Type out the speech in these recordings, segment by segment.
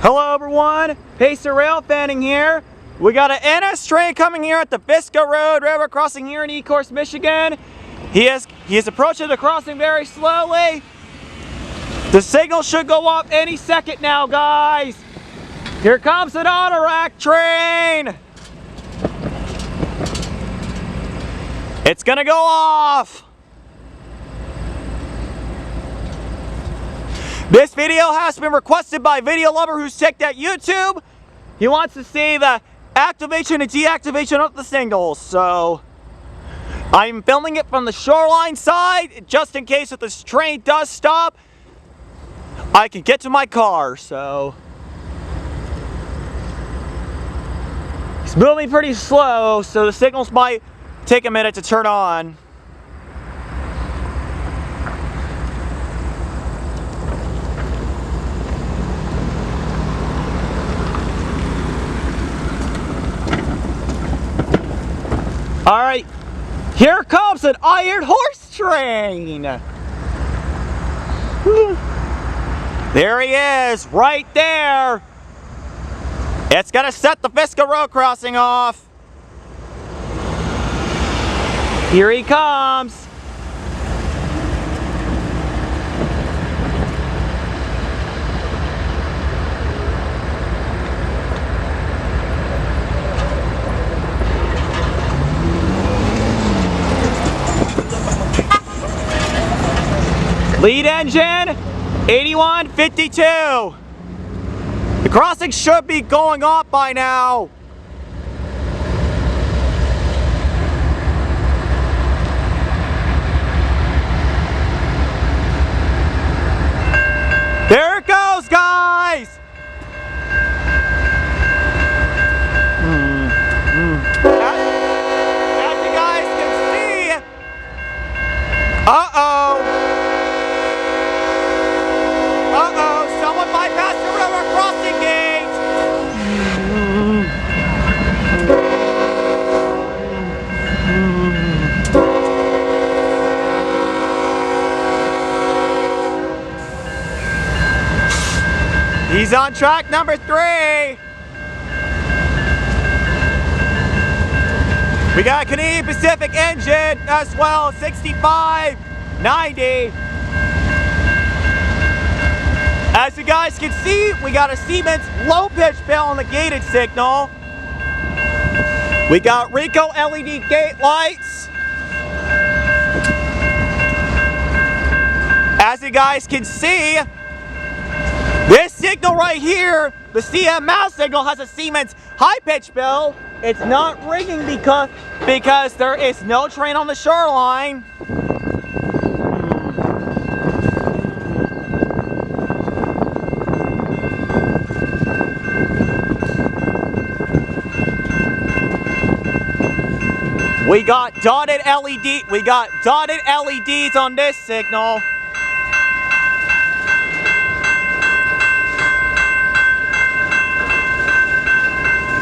Hello everyone, Pacer Rail Fanning here. We got an NS train coming here at the Visger Road railroad crossing here in Ecorse, Michigan. He is approaching the crossing very slowly. The signal should go off any second now, guys. Here comes an auto-rack train. It's gonna go off. This video has been requested by a video lover who's checked out YouTube. He wants to see the activation and deactivation of the signals, so I'm filming it from the shoreline side just in case if this train does stop, I can get to my car. So it's moving pretty slow, so the signals might take a minute to turn on. Alright, here comes an iron horse train! There he is, right there! It's gonna set the Visger Road crossing off! Here he comes! Lead engine, 8152. The crossing should be going off by now. There it goes, guys. As you guys can see, someone bypassed the railroad crossing gate! He's on track number 3! We got a Canadian Pacific engine as well, 6590. As you guys can see, we got a Siemens low pitch bell on the gated signal. We got Rico LED gate lights. As you guys can see, this signal right here, the CM mouse signal, has a Siemens high pitch bell. It's not ringing because there is no train on the shoreline. We got dotted LEDs on this signal.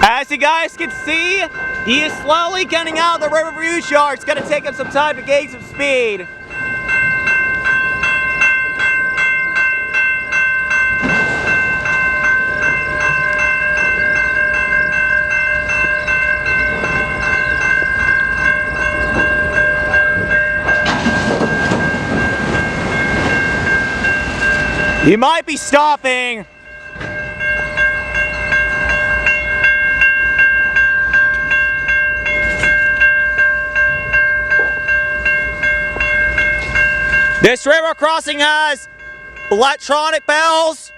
As you guys can see, he is slowly getting out of the river view yard. It's going to take him some time to gain some speed. He might be stopping. This river crossing has electronic bells.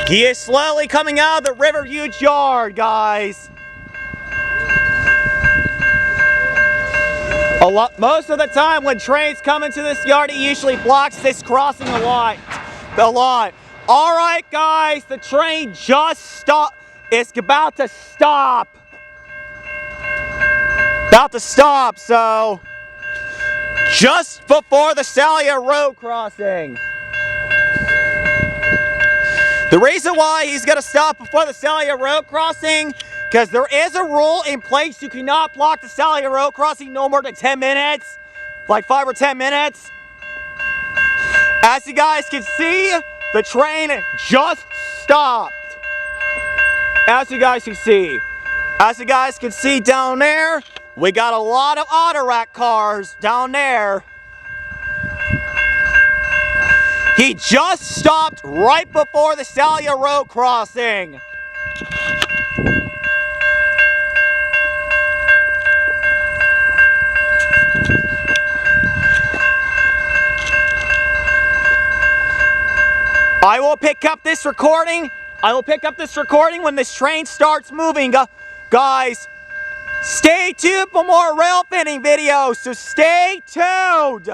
He is slowly coming out of the river huge yard, guys. Most of the time when trains come into this yard, it usually blocks this crossing a lot. Alright guys, the train just stopped. It's about to stop. So just before the Salia Road crossing. The reason why he's going to stop before the Salia Road crossing, because there is a rule in place you cannot block the Salia Road crossing no more than 10 minutes, like 5 or 10 minutes. As you guys can see, the train just stopped. As you guys can see. As you guys can see down there, we got a lot of auto rack cars down there. He just stopped right before the Salia Road crossing. I will pick up this recording. When this train starts moving. Guys, stay tuned for more rail fanning videos, so stay tuned.